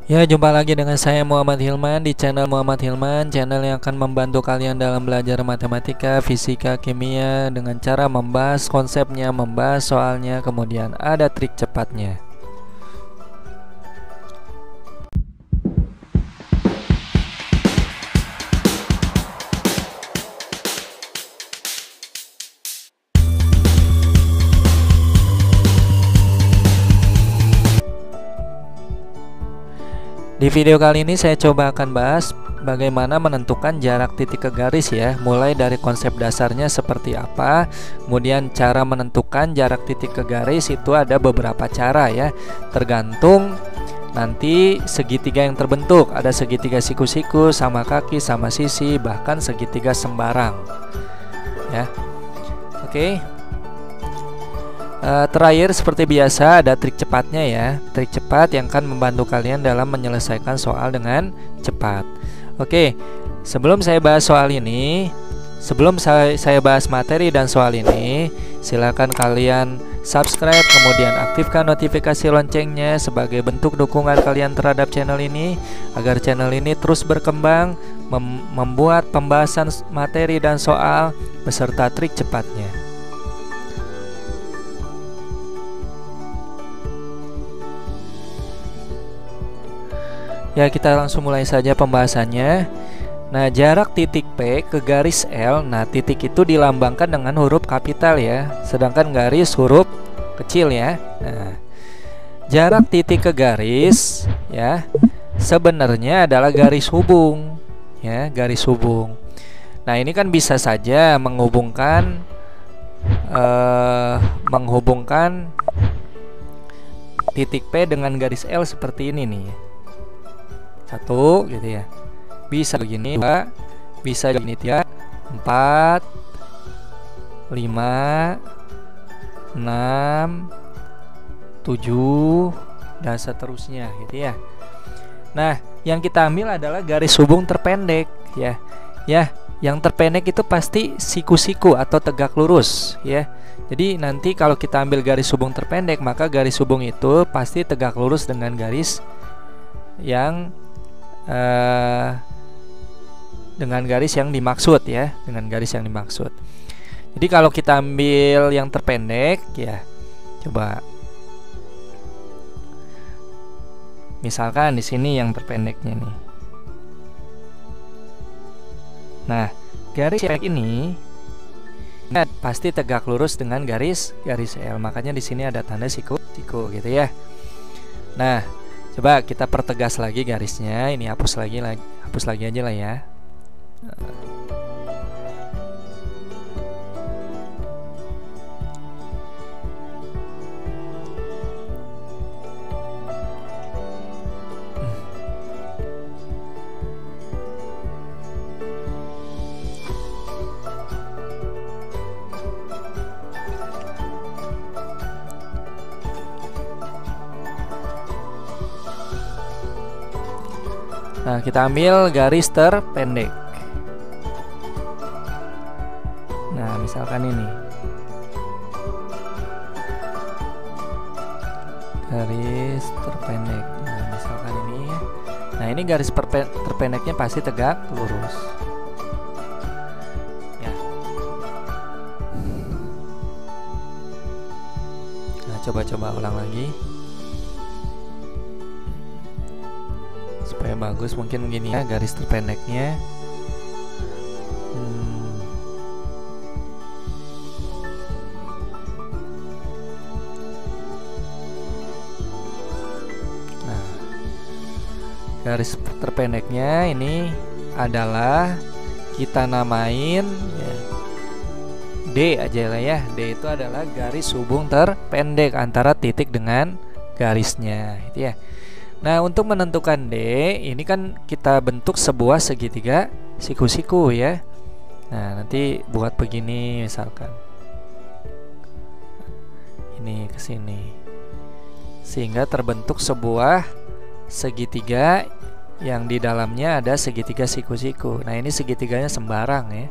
Ya, jumpa lagi dengan saya Muhammad Hilman di channel Muhammad Hilman, channel yang akan membantu kalian dalam belajar matematika, fisika, kimia dengan cara membahas konsepnya, membahas soalnya, kemudian ada trik cepatnya. Di video kali ini saya coba akan bahas bagaimana menentukan jarak titik ke garis ya. Mulai dari konsep dasarnya seperti apa, kemudian cara menentukan jarak titik ke garis itu ada beberapa cara ya. Tergantung nanti segitiga yang terbentuk. Ada segitiga siku-siku, sama kaki, sama sisi, bahkan segitiga sembarang ya. Oke. Terakhir seperti biasa ada trik cepatnya ya. Trik cepat yang akan membantu kalian dalam menyelesaikan soal dengan cepat. Oke, sebelum saya bahas soal ini, sebelum saya bahas materi dan soal ini, silakan kalian subscribe, kemudian aktifkan notifikasi loncengnya sebagai bentuk dukungan kalian terhadap channel ini, agar channel ini terus berkembang, membuat pembahasan materi dan soal beserta trik cepatnya. Ya, kita langsung mulai saja pembahasannya. Nah, jarak titik P ke garis L. Nah, titik itu dilambangkan dengan huruf kapital ya, sedangkan garis huruf kecil ya. Nah, jarak titik ke garis ya sebenarnya adalah garis hubung ya, garis hubung. Nah, ini kan bisa saja menghubungkan titik P dengan garis L seperti ini nih. Satu gitu ya, bisa begini, dua, bisa begini, tiga, 4, 5, 6, 7 dan seterusnya gitu ya. Nah, yang kita ambil adalah garis hubung terpendek ya. Ya, yang terpendek itu pasti siku-siku atau tegak lurus ya. Jadi nanti kalau kita ambil garis hubung terpendek, maka garis hubung itu pasti tegak lurus dengan garis yang dimaksud ya, dengan garis yang dimaksud. Jadi kalau kita ambil yang terpendek ya, coba misalkan di sini yang terpendeknya nih. Nah, garis ini pasti tegak lurus dengan garis L. Makanya di sini ada tanda siku gitu ya. Nah, coba kita pertegas lagi garisnya. Ini hapus lagi aja lah ya. Nah, kita ambil garis terpendek. Nah, misalkan ini garis terpendek. Nah, misalkan ini. Nah, ini garis terpendeknya pasti tegak lurus. Ya. Nah, coba ulang lagi. Supaya bagus, mungkin gini ya garis terpendeknya. Nah, garis terpendeknya ini adalah kita namain ya, D aja lah ya. D itu adalah garis hubung terpendek antara titik dengan garisnya itu ya. Nah, untuk menentukan D, ini kan kita bentuk sebuah segitiga siku-siku ya. Nah, nanti buat begini misalkan. Ini ke sini. Sehingga terbentuk sebuah segitiga yang di dalamnya ada segitiga siku-siku. Nah, ini segitiganya sembarang ya.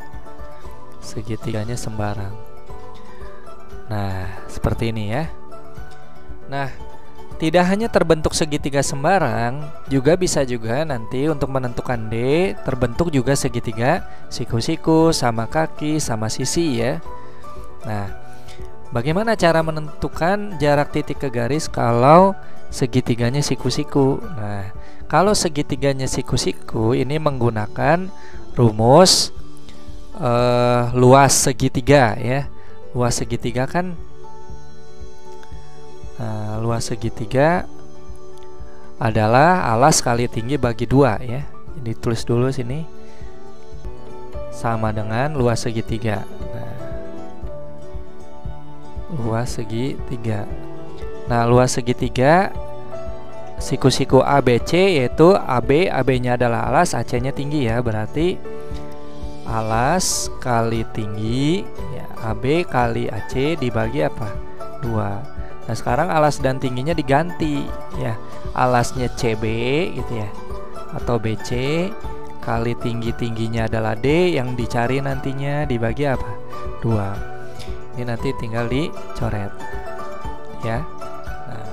Segitiganya sembarang. Nah, seperti ini ya. Nah, Tidak hanya terbentuk segitiga sembarang, juga bisa juga nanti untuk menentukan D terbentuk juga segitiga siku-siku sama kaki sama sisi ya. Nah, bagaimana cara menentukan jarak titik ke garis kalau segitiganya siku-siku? Nah, kalau segitiganya siku-siku ini menggunakan rumus luas segitiga ya. Luas segitiga kan luas segitiga adalah alas kali tinggi bagi 2 ya. Jadi tulis dulu sini sama dengan luas segitiga. Nah, luas segitiga. Nah, luas segitiga siku-siku ABC yaitu AB-nya adalah alas, AC-nya tinggi ya. Berarti alas kali tinggi ya, AB kali AC dibagi apa? 2. Nah, sekarang alas dan tingginya diganti ya. Alasnya CB gitu ya, atau BC kali tingginya adalah D, yang dicari nantinya dibagi apa? 2. Ini nanti tinggal dicoret ya. Nah,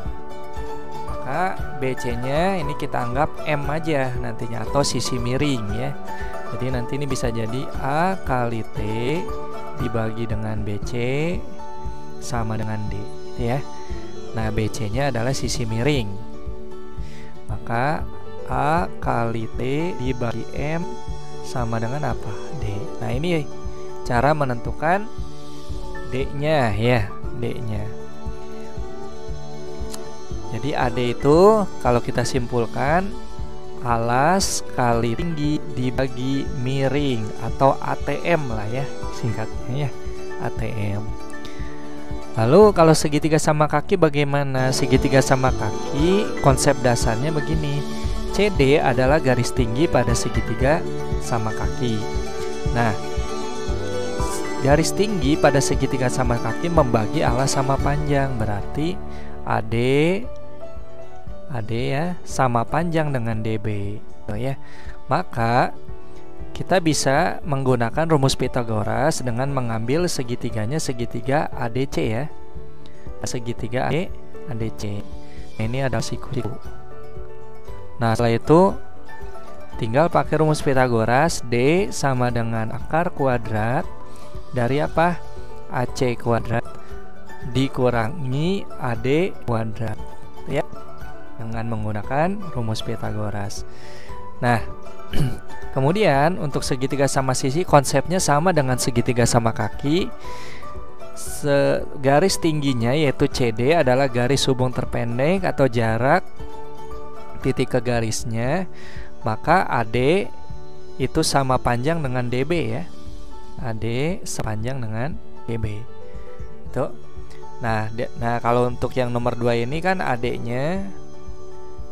maka BC-nya ini kita anggap M aja nantinya, atau sisi miring ya. Jadi nanti ini bisa jadi A kali T dibagi dengan BC sama dengan D ya. Nah, BC-nya adalah sisi miring. Maka A kali T dibagi M sama dengan apa? D. Nah, ini cara menentukan D-nya ya, D-nya. Jadi AD itu kalau kita simpulkan alas kali tinggi dibagi miring, atau ATM lah ya singkatnya ya, ATM. Lalu kalau segitiga sama kaki bagaimana? Segitiga sama kaki konsep dasarnya begini. CD adalah garis tinggi pada segitiga sama kaki. Nah, garis tinggi pada segitiga sama kaki membagi alas sama panjang. Berarti AD ya sama panjang dengan DB ya. Maka kita bisa menggunakan rumus Pythagoras dengan mengambil segitiganya segitiga ADC ya. Segitiga ADC. Ini adalah siku-siku. Nah, setelah itu tinggal pakai rumus Pythagoras. D sama dengan akar kuadrat dari apa? AC kuadrat dikurangi AD kuadrat ya, dengan menggunakan rumus Pythagoras. Nah, kemudian untuk segitiga sama sisi konsepnya sama dengan segitiga sama kaki. Garis tingginya yaitu CD adalah garis hubung terpendek atau jarak titik ke garisnya. Maka AD itu sama panjang dengan DB ya. AD sepanjang dengan DB. Itu. Nah, kalau untuk yang nomor 2 ini kan AD-nya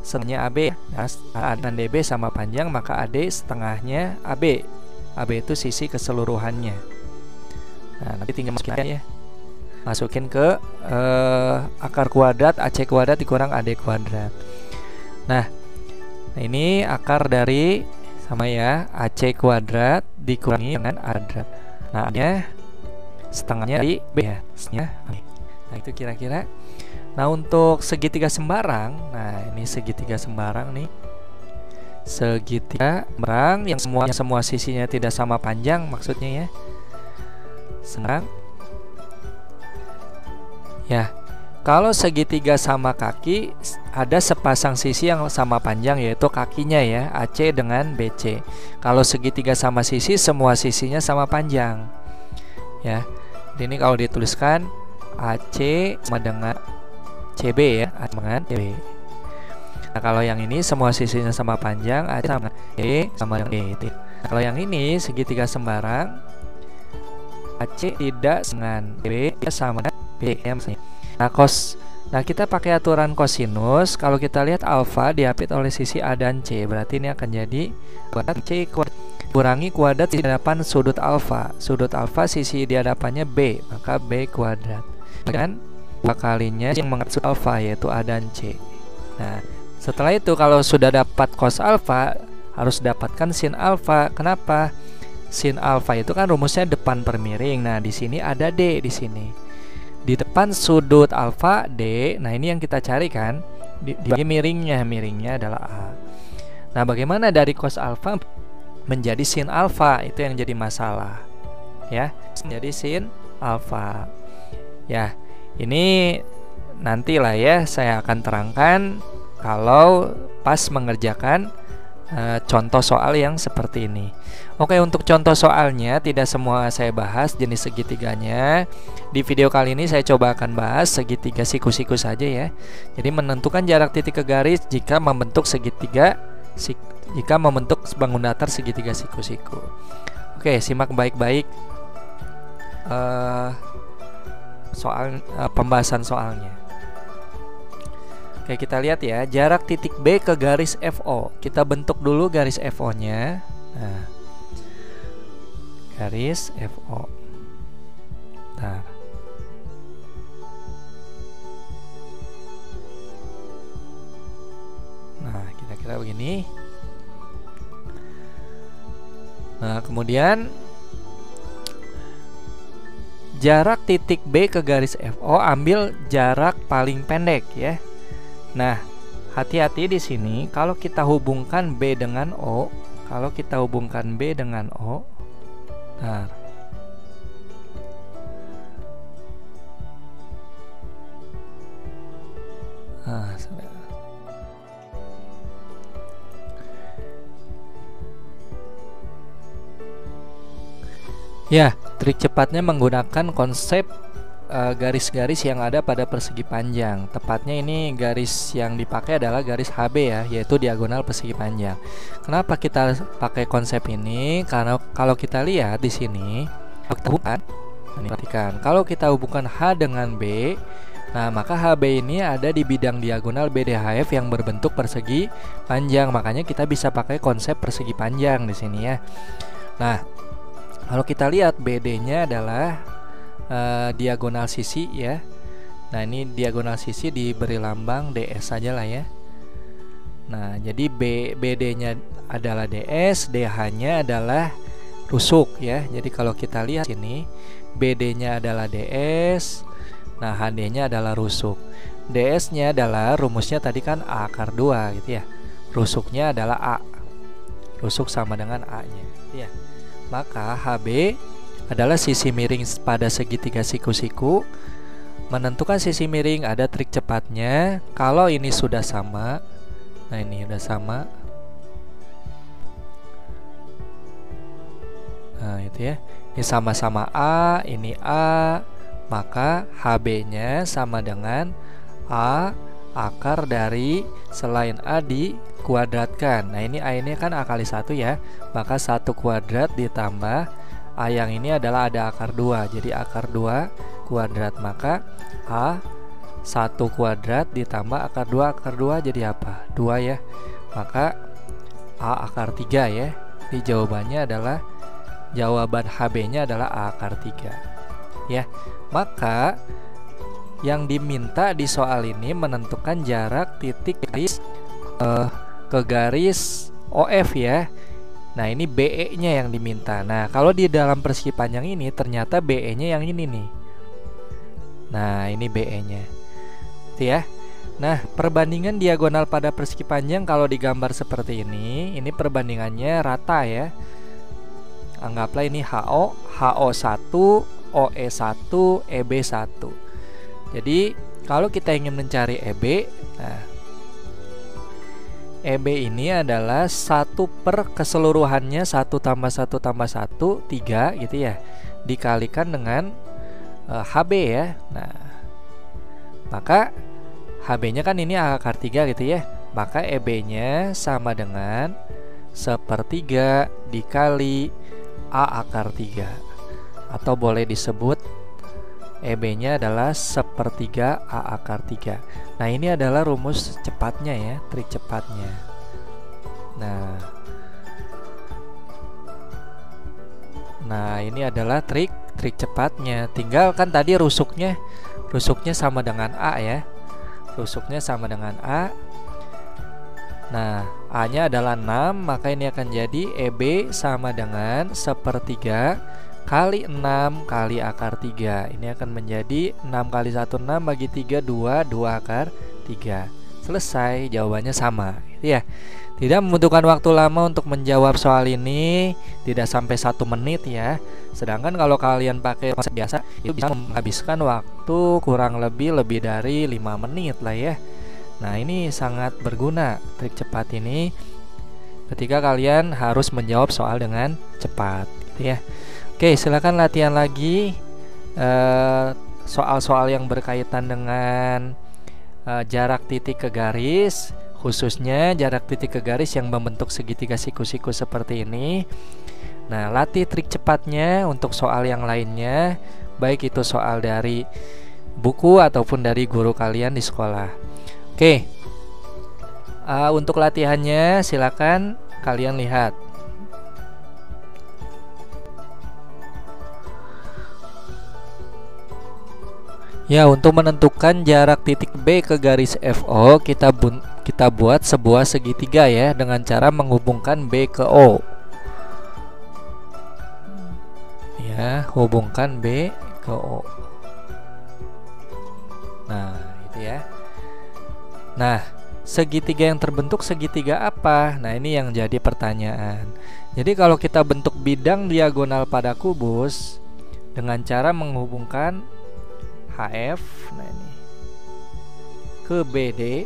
setengahnya AB. Nah, A dan DB sama panjang, maka AD setengahnya AB. AB itu sisi keseluruhannya. Nah, nanti tinggal masukin ya. Masukin ke akar kuadrat AC kuadrat dikurang AD kuadrat. Nah, ini akar dari sama ya, AC kuadrat dikurangi dengan A kuadrat. Nah, setengahnya dari B ya. Nah, itu kira-kira. Nah, untuk segitiga sembarang, nah ini segitiga sembarang nih. Segitiga sembarang yang semua sisinya tidak sama panjang maksudnya ya. Sembarang. Ya. Kalau segitiga sama kaki ada sepasang sisi yang sama panjang yaitu kakinya ya, AC dengan BC. Kalau segitiga sama sisi semua sisinya sama panjang. Ya. Jadi ini kalau dituliskan AC sama dengan CB ya, dengan CB. Nah, kalau yang ini semua sisinya sama panjang, AC sama D sama dengan D. Nah, kalau yang ini segitiga sembarang, AC tidak dengan CB sama dengan B ya maksudnya. Nah, kita pakai aturan kosinus. Kalau kita lihat alfa diapit oleh sisi A dan C, berarti ini akan jadi kuadrat C kurangi kuadrat di hadapan sudut alfa. Sudut alfa sisi di hadapannya B, maka B kuadrat. Dan dua kalinya yang mengatur alfa yaitu A dan C. Nah, setelah itu kalau sudah dapat cos alfa harus dapatkan sin alfa. Kenapa? Sin alfa itu kan rumusnya depan per miring. Nah, di sini ada D di sini. Di depan sudut alfa D. Nah, ini yang kita cari kan. dibagi miringnya adalah A. Nah, bagaimana dari cos alfa menjadi sin alfa? Itu yang jadi masalah. Ya, jadi sin alfa. Ya, ini nantilah ya saya akan terangkan kalau pas mengerjakan contoh soal yang seperti ini. Oke, untuk contoh soalnya tidak semua saya bahas jenis segitiganya. Di video kali ini saya coba akan bahas segitiga siku-siku saja ya. Jadi menentukan jarak titik ke garis jika membentuk bangun datar segitiga siku-siku. Oke, simak baik-baik pembahasan soalnya. Oke, kita lihat ya, jarak titik B ke garis FO. Kita bentuk dulu garis FO-nya. Nah, garis FO. Bentar. Nah, kira-kira begini. Nah, kemudian jarak titik B ke garis FO, ambil jarak paling pendek ya. Nah, hati-hati di sini kalau kita hubungkan B dengan O, bentar. Ya, trik cepatnya menggunakan konsep garis-garis yang ada pada persegi panjang. Tepatnya ini garis yang dipakai adalah garis HB ya, yaitu diagonal persegi panjang. Kenapa kita pakai konsep ini? Karena kalau kita lihat di sini, perhatikan, kalau kita hubungkan H dengan B, nah maka HB ini ada di bidang diagonal BDHF yang berbentuk persegi panjang. Makanya kita bisa pakai konsep persegi panjang di sini ya. Nah, kalau kita lihat BD-nya adalah diagonal sisi ya. Nah, ini diagonal sisi diberi lambang DS saja lah ya. Nah, jadi BD-nya adalah DS, DH-nya adalah rusuk ya. Jadi kalau kita lihat sini, BD-nya adalah DS, nah HD-nya adalah rusuk. DS-nya adalah rumusnya tadi kan A akar 2 gitu ya. Rusuknya adalah A. Rusuk sama dengan A-nya gitu ya. Maka HB adalah sisi miring pada segitiga siku-siku. Menentukan sisi miring ada trik cepatnya. Kalau ini sudah sama, nah ini sudah sama, nah itu ya, ini sama-sama A, ini A, maka HB-nya sama dengan A akar dari selain A dikuadratkan. Nah, ini A ini kan A kali 1 ya, maka 1 kuadrat ditambah A yang ini adalah ada akar 2, jadi akar 2 kuadrat, maka A 1 kuadrat ditambah akar 2 jadi apa? 2 ya, maka A akar 3 ya. Jadi jawabannya adalah, jawaban HB nya adalah A akar 3 ya. Maka yang diminta di soal ini menentukan jarak titik garis ke garis OF ya. Nah, ini BE-nya yang diminta. Nah, kalau di dalam persegi panjang ini ternyata BE-nya yang ini nih. Nah, ini BE-nya. Itu ya. Nah, perbandingan diagonal pada persegi panjang kalau digambar seperti ini perbandingannya rata ya. Anggaplah ini HO, HO1, OE1, EB1. Jadi, kalau kita ingin mencari EB, nah EB ini adalah 1 per keseluruhannya 1 tambah 1 tambah 1 3 gitu ya, dikalikan dengan HB ya. Nah, maka HB nya kan ini A akar 3 gitu ya, maka EB nya sama dengan 1/3 dikali A akar 3, atau boleh disebut EB nya adalah 1/3 A akar 3. Nah, ini adalah rumus cepatnya ya, trik cepatnya. Nah, ini adalah trik cepatnya. Tinggal kan tadi rusuknya sama dengan A ya. Rusuknya sama dengan A. Nah, A nya adalah 6, maka ini akan jadi EB sama dengan 1/3 kali 6 kali akar 3. Ini akan menjadi 6 kali 1 6 bagi 3 2 akar 3. Selesai, jawabannya sama, gitu ya. Tidak membutuhkan waktu lama untuk menjawab soal ini, tidak sampai 1 menit ya. Sedangkan kalau kalian pakai konsep biasa, itu bisa menghabiskan waktu kurang lebih dari 5 menit lah ya. Nah, ini sangat berguna trik cepat ini ketika kalian harus menjawab soal dengan cepat, gitu ya. Oke, silakan latihan lagi soal-soal yang berkaitan dengan jarak titik ke garis, khususnya jarak titik ke garis yang membentuk segitiga siku-siku seperti ini. Nah, latih trik cepatnya untuk soal yang lainnya, baik itu soal dari buku ataupun dari guru kalian di sekolah. Oke, untuk latihannya silakan kalian lihat. Ya, untuk menentukan jarak titik B ke garis FO, kita buat sebuah segitiga ya, dengan cara menghubungkan B ke O. Ya, hubungkan B ke O. Nah, itu ya. Nah, segitiga yang terbentuk segitiga apa? Nah, ini yang jadi pertanyaan. Jadi kalau kita bentuk bidang diagonal pada kubus dengan cara menghubungkan HF, nah ini ke BD,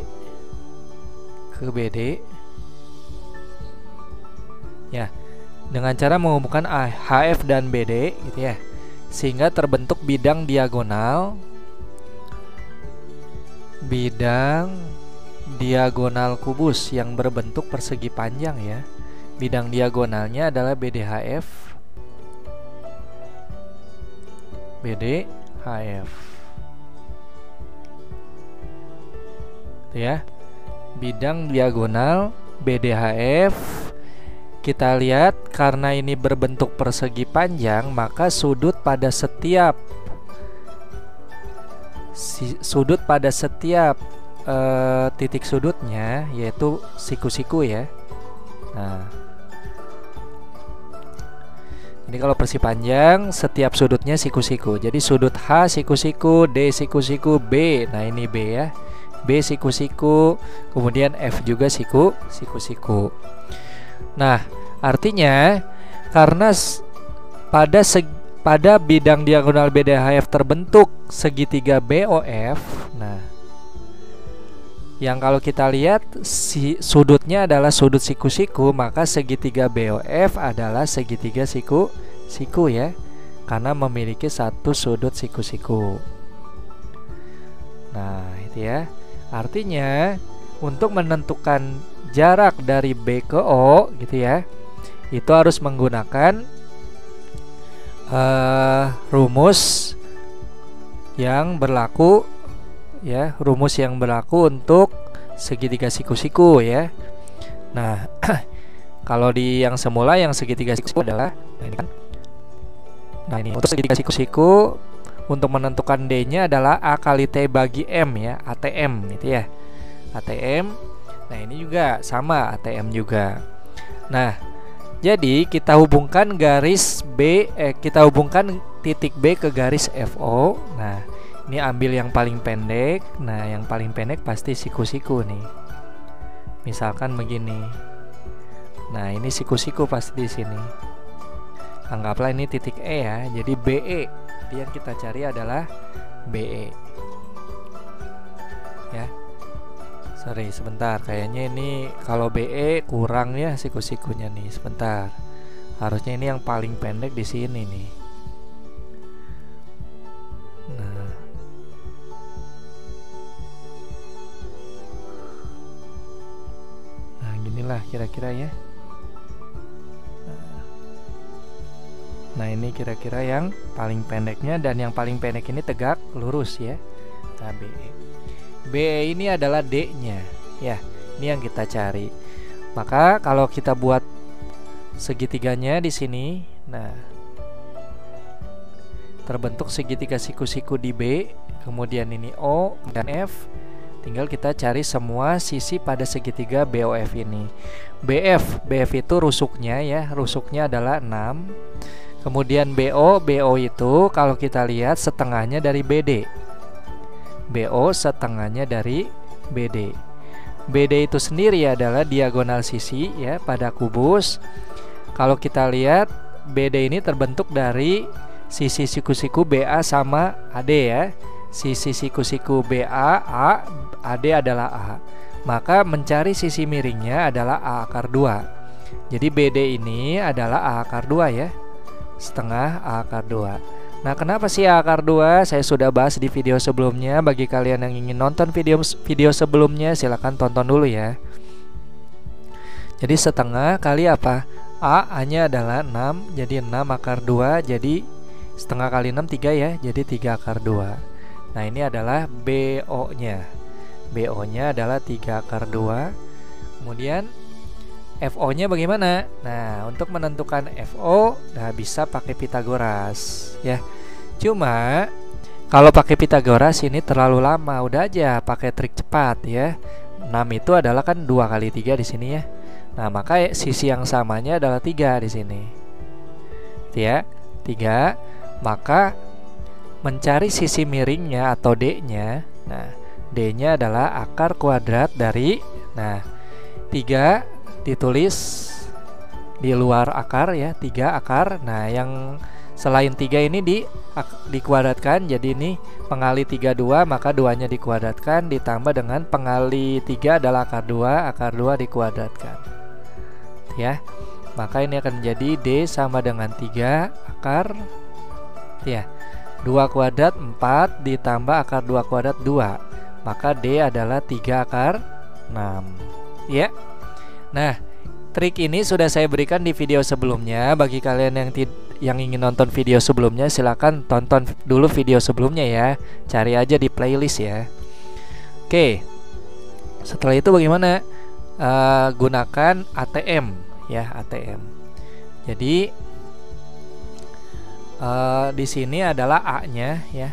ya, dengan cara menghubungkan HF dan BD, gitu ya, sehingga terbentuk bidang diagonal kubus yang berbentuk persegi panjang ya. Bidang diagonalnya adalah BDHF, ya, bidang diagonal BDHF. Kita lihat karena ini berbentuk persegi panjang, maka sudut pada setiap titik sudutnya yaitu siku-siku ya. Nah, ini kalau persegi panjang setiap sudutnya siku-siku. Jadi sudut H siku-siku, D siku-siku, B. Nah, ini B ya. B siku-siku, kemudian F juga siku-siku. Nah, artinya karena pada bidang diagonal BDHF terbentuk segitiga BOF. Nah, yang kalau kita lihat sudutnya adalah sudut siku-siku, maka segitiga BOF adalah segitiga siku-siku ya, karena memiliki satu sudut siku-siku. Nah, itu ya. Artinya untuk menentukan jarak dari B ke O, gitu ya, itu harus menggunakan rumus yang berlaku ya, rumus yang berlaku untuk segitiga siku-siku ya. Nah, kalau di yang semula yang segitiga siku adalah nah ini untuk segitiga siku-siku, untuk menentukan D-nya adalah A kali T bagi M ya, ATM gitu ya. ATM. Nah, ini juga sama, ATM juga. Nah, jadi kita hubungkan kita hubungkan titik B ke garis FO. Nah, ini ambil yang paling pendek. Nah, yang paling pendek pasti siku-siku nih. Misalkan begini. Nah, ini siku-siku pasti di sini. Anggaplah ini titik E ya. Jadi BE. Yang kita cari adalah BE. Ya. Sorry, sebentar. Kayaknya ini kalau BE kurang ya siku-sikunya nih. Sebentar. Harusnya ini yang paling pendek di sini nih. Nah. Nah, ginilah kira-kira ya. Nah, ini kira-kira yang paling pendeknya, dan yang paling pendek ini tegak lurus ya. Nah, BE. BE ini adalah D-nya. Ya, ini yang kita cari. Maka kalau kita buat segitiganya di sini, nah, terbentuk segitiga siku-siku di B, kemudian ini O dan F. Tinggal kita cari semua sisi pada segitiga BOF ini. BF itu rusuknya ya, rusuknya adalah 6. Kemudian BO itu kalau kita lihat setengahnya dari BD. BO setengahnya dari BD. BD itu sendiri adalah diagonal sisi ya pada kubus. Kalau kita lihat BD ini terbentuk dari sisi siku-siku BA sama AD ya. Sisi siku-siku BA A, AD adalah A. Maka mencari sisi miringnya adalah A akar 2. Jadi BD ini adalah A akar 2 ya. Setengah A akar 2. Nah, kenapa sih A akar 2? Saya sudah bahas di video sebelumnya. Bagi kalian yang ingin nonton video sebelumnya, silahkan tonton dulu ya. Jadi setengah kali apa? A-nya adalah 6, jadi 6 akar 2, jadi setengah kali 6 3 ya, jadi 3 akar 2. Nah, ini adalah BO-nya. BO-nya adalah 3 akar 2. Kemudian FO-nya bagaimana? Nah, untuk menentukan FO, nah bisa pakai Pitagoras ya. Cuma kalau pakai Pitagoras ini terlalu lama, udah aja pakai trik cepat ya. 6 itu adalah kan 2 kali 3 di sini ya. Nah, maka sisi yang samanya adalah 3 di sini. Ya, 3. Maka mencari sisi miringnya atau D-nya. Nah, D-nya adalah akar kuadrat dari 3 ditulis di luar akar ya, 3 akar. Nah, yang selain 3 ini dikuadratkan, jadi ini pengali 32, maka 2-nya dikuadratkan ditambah dengan pengali 3 adalah akar 2 dikuadratkan. Ya. Maka ini akan menjadi D sama dengan 3 akar ya. 2 kuadrat 4 ditambah akar 2 kuadrat 2. Maka D adalah 3 akar 6. Ya. Nah, trik ini sudah saya berikan di video sebelumnya. Bagi kalian yang ingin nonton video sebelumnya, silakan tonton dulu video sebelumnya ya. Cari aja di playlist ya. Oke. Setelah itu bagaimana? Gunakan ATM ya, ATM. Jadi di sini adalah A-nya ya.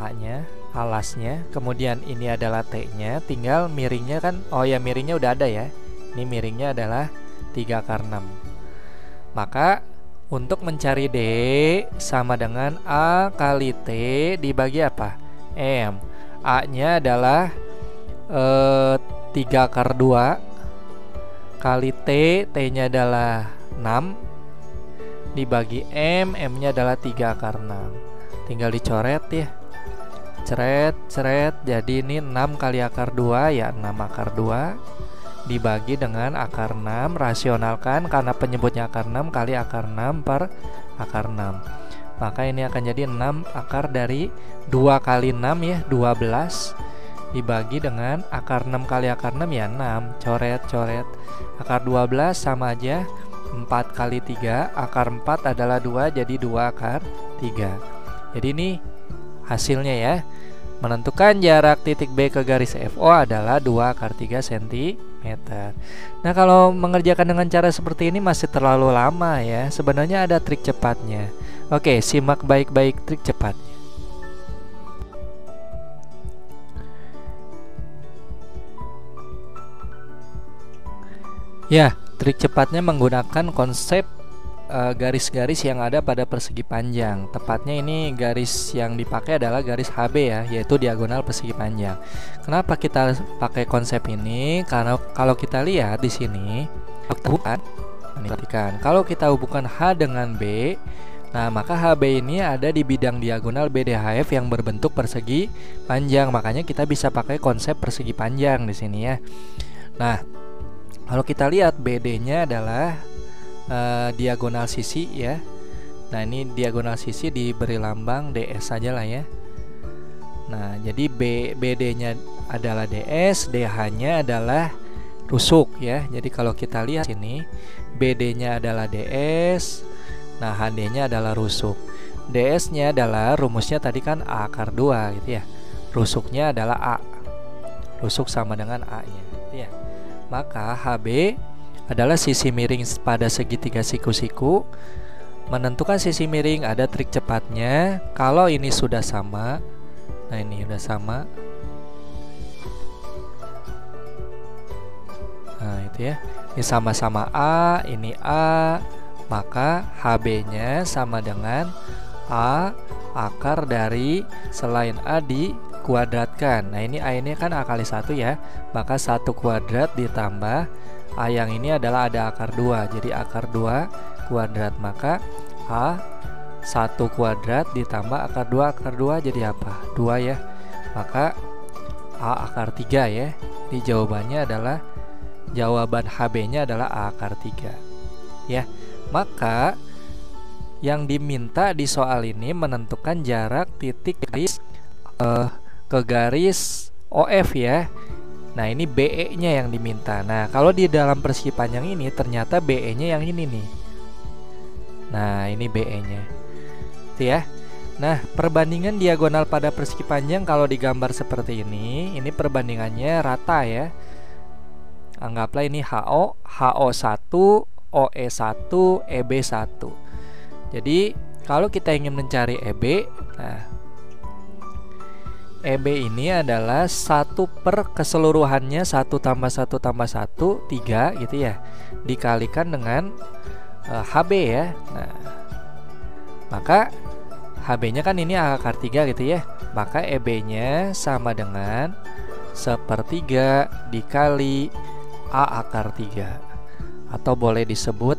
A-nya, alasnya. Kemudian ini adalah T-nya. Tinggal miringnya kan, oh ya miringnya udah ada ya. Ini miringnya adalah 3 akar 6. Maka untuk mencari D sama dengan A kali T dibagi apa? M. A-nya adalah 3 akar 2 kali T. T-nya adalah 6 dibagi M. M-nya adalah 3 akar 6. Tinggal dicoret ya. Ceret. Jadi ini 6 kali akar 2 ya, 6 akar 2 dibagi dengan akar 6, rasionalkan karena penyebutnya akar 6 kali akar 6 per akar 6. Maka ini akan jadi 6 akar dari 2 kali 6 ya, 12 dibagi dengan akar 6 kali akar 6 ya 6, coret. Akar 12 sama aja 4 kali 3, akar 4 adalah 2, jadi 2 akar 3. Jadi ini hasilnya ya. Menentukan jarak titik B ke garis FO adalah 2 akar 3 cm. Nah, kalau mengerjakan dengan cara seperti ini masih terlalu lama ya. Sebenarnya ada trik cepatnya. Oke, simak baik-baik trik cepatnya. Ya, trik cepatnya menggunakan konsep garis-garis yang ada pada persegi panjang. Tepatnya ini garis yang dipakai adalah garis HB ya, yaitu diagonal persegi panjang. Kenapa kita pakai konsep ini? Karena kalau kita lihat di sini, perhatikan, kalau kita hubungkan H dengan B, nah maka HB ini ada di bidang diagonal BDHF yang berbentuk persegi panjang. Makanya kita bisa pakai konsep persegi panjang di sini ya. Nah, kalau kita lihat BD-nya adalah diagonal sisi ya. Nah, ini diagonal sisi diberi lambang DS saja lah ya. Nah, jadi BD-nya adalah DS, DH-nya adalah rusuk ya. Jadi kalau kita lihat sini, BD-nya adalah DS, nah HD-nya adalah rusuk. DS-nya adalah rumusnya tadi kan A akar 2 gitu ya. Rusuknya adalah A. Rusuk sama dengan A-nya gitu ya. Maka HB adalah sisi miring pada segitiga siku-siku. Menentukan sisi miring ada trik cepatnya. Kalau ini sudah sama, nah ini sudah sama, nah itu ya, ini sama-sama A, ini A, maka HB-nya sama dengan A akar dari selain A dikuadratkan. Nah ini A ini kan A kali 1 ya, maka 1 kuadrat ditambah A yang ini adalah ada akar 2, jadi akar 2 kuadrat, maka A 1 kuadrat ditambah akar 2 jadi apa? 2 ya, maka A akar 3 ya. Di jawabannya adalah, jawaban HB nya adalah A akar 3 ya. Maka yang diminta di soal ini menentukan jarak titik garis ke garis OF ya. Nah ini BE nya yang diminta. Nah kalau di dalam persegi panjang ini ternyata BE nya yang ini nih. Nah ini BE nya itu ya. Nah perbandingan diagonal pada persegi panjang kalau digambar seperti ini perbandingannya rata ya. Anggaplah ini HO, HO1, OE1, EB1. Jadi kalau kita ingin mencari EB, nah EB ini adalah 1 per keseluruhannya 1 tambah 1 tambah 1 3 gitu ya, dikalikan dengan HB ya. Nah maka HB nya kan ini A akar 3 gitu ya, maka EB nya sama dengan 1/3 dikali A akar 3, atau boleh disebut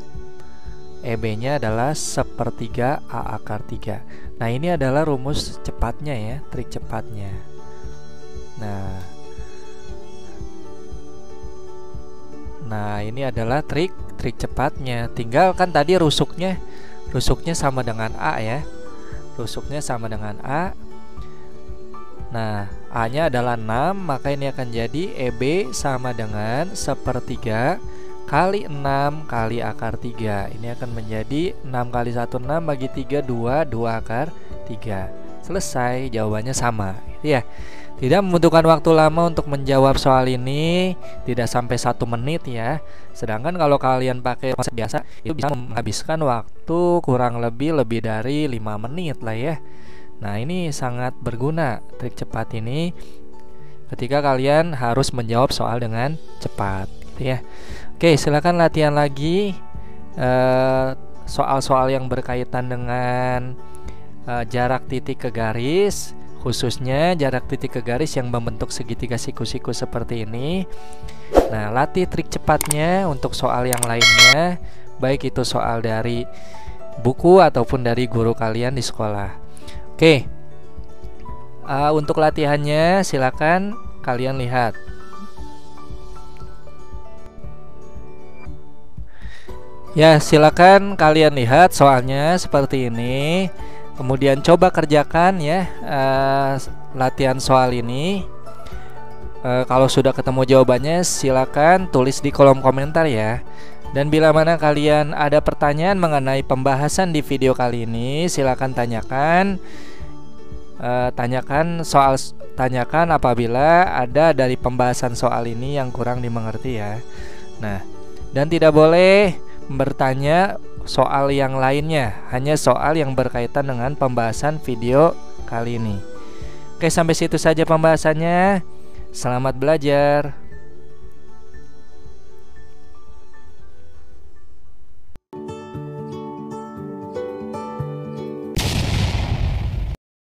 EB nya adalah 1/3 A akar 3. Nah ini adalah rumus cepatnya ya, trik cepatnya. Nah ini adalah trik cepatnya. Tinggal kan tadi rusuknya sama dengan A ya, rusuknya sama dengan A. Nah A nya adalah 6, maka ini akan jadi EB sama dengan 1/3 kali 6 kali akar 3. Ini akan menjadi 6 kali 1 6 bagi 3 2 akar 3. Selesai, jawabannya sama gitu ya. Tidak membutuhkan waktu lama untuk menjawab soal ini, tidak sampai 1 menit ya. Sedangkan kalau kalian pakai konsep biasa itu bisa menghabiskan waktu kurang lebih dari 5 menit lah ya. Nah ini sangat berguna trik cepat ini ketika kalian harus menjawab soal dengan cepat gitu ya. Oke, silakan latihan lagi soal-soal yang berkaitan dengan jarak titik ke garis, khususnya jarak titik ke garis yang membentuk segitiga siku-siku seperti ini. Nah, latih trik cepatnya untuk soal yang lainnya, baik itu soal dari buku ataupun dari guru kalian di sekolah. Oke, untuk latihannya silakan kalian lihat. Ya, silakan kalian lihat soalnya seperti ini. Kemudian coba kerjakan ya latihan soal ini. Kalau sudah ketemu jawabannya silakan tulis di kolom komentar ya. Dan bila mana kalian ada pertanyaan mengenai pembahasan di video kali ini, silakan tanyakan. Tanyakan apabila ada dari pembahasan soal ini yang kurang dimengerti ya. Nah, dan tidak boleh bertanya soal yang lainnya, hanya soal yang berkaitan dengan pembahasan video kali ini. Oke, sampai situ saja pembahasannya. Selamat belajar.